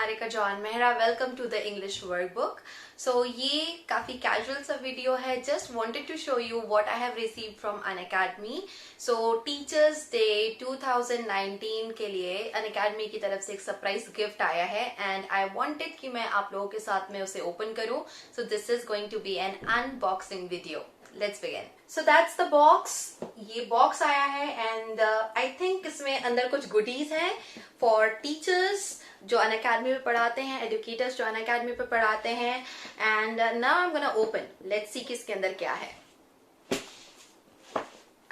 Niharika John Mehra. Welcome to the English workbook. So ये काफ़ी casual सा वीडियो है. Just wanted to show you what I have received from Unacademy. So teachers day 2019 के लिए Unacademy की तरफ से एक सरप्राइज गिफ्ट आया है एंड आई वांटेड कि मैं आप लोगों के साथ में उसे ओपन करूं. So this is going to be an unboxing video. Let's begin. So that's the box. ये box आया है and I think इसमें अंदर कुछ goodies हैं for teachers जो अनअकैडमी में पढ़ाते हैं, educators जो अनअकैडमी पे पढ़ाते हैं. And now I'm gonna open. Let's see कि इसके अंदर क्या है.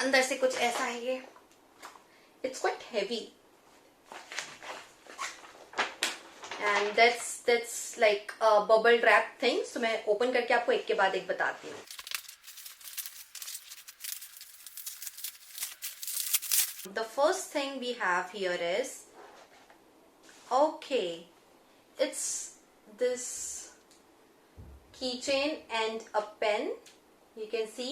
अंदर से कुछ ऐसा है ये. It's quite heavy. And that's like a bubble wrap thing. So मैं open करके आपको एक के बाद एक बताती हूँ. The first thing we have here is, okay, it's this keychain and a pen. You can see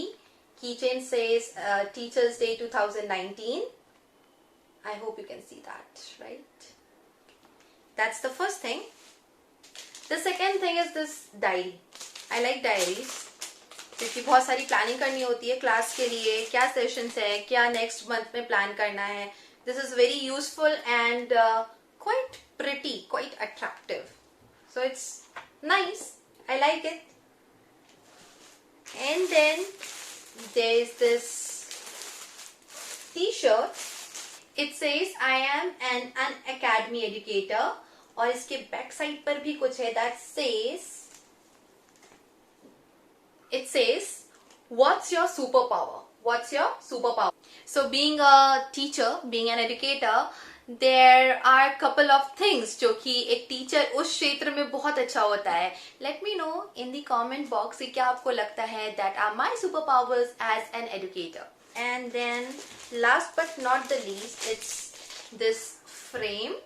keychain says Teachers Day 2019. I hope you can see that, right? That's the first thing. The second thing is this diary. I like diaries. क्योंकि बहुत सारी planning करनी होती है class के लिए, क्या sessions है, क्या नेक्स्ट मंथ में प्लान करना है. This is very useful and quite pretty, quite attractive. So it's nice, I like it. And then there is this T-shirt. It says I am an Unacademy educator. और इसके back side पर भी कुछ है that says, it says, what's your superpower? What's your superpower? So being a teacher, being an educator, there are a couple of things जो कि एक teacher उस क्षेत्र में बहुत अच्छा होता है. Let me know in the comment box कि क्या आपको लगता है that are my superpowers as an educator. And then last but not the least, it's this frame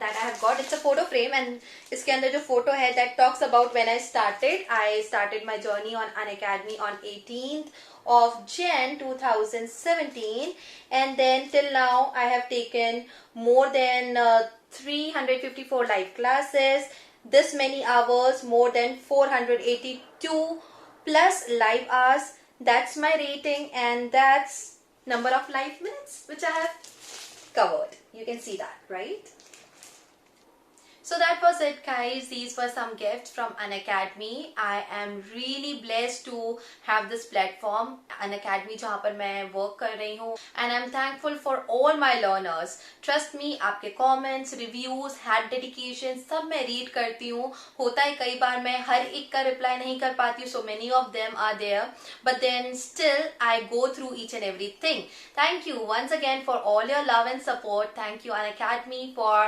that I have got. It's a photo frame and इसके अंदर जो photo है that talks about when I started my journey on Unacademy on 18th of Jan 2017 and then till now I have taken more than 354 live classes, this many hours, more than 482 plus live hours. That's my rating and that's number of live minutes which I have covered. You can see that, right? So that was it, guys. These were some gifts from Unacademy. I am really blessed to have this platform, Unacademy, जहाँ पर मैं work कर रही हूँ. And I'm thankful for all my learners. Trust me, आपके comments, reviews, had dedication, सब मैं read करती हूँ. होता है कई बार मैं हर एक का reply नहीं कर पाती हूँ. So many of them are there. But then still, I go through each and everything. Thank you once again for all your love and support. Thank you, Unacademy, for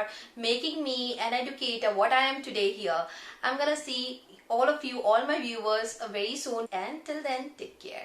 making me an educator what I am today here. I'm gonna see all of you, all my viewers very soon, and till then, take care.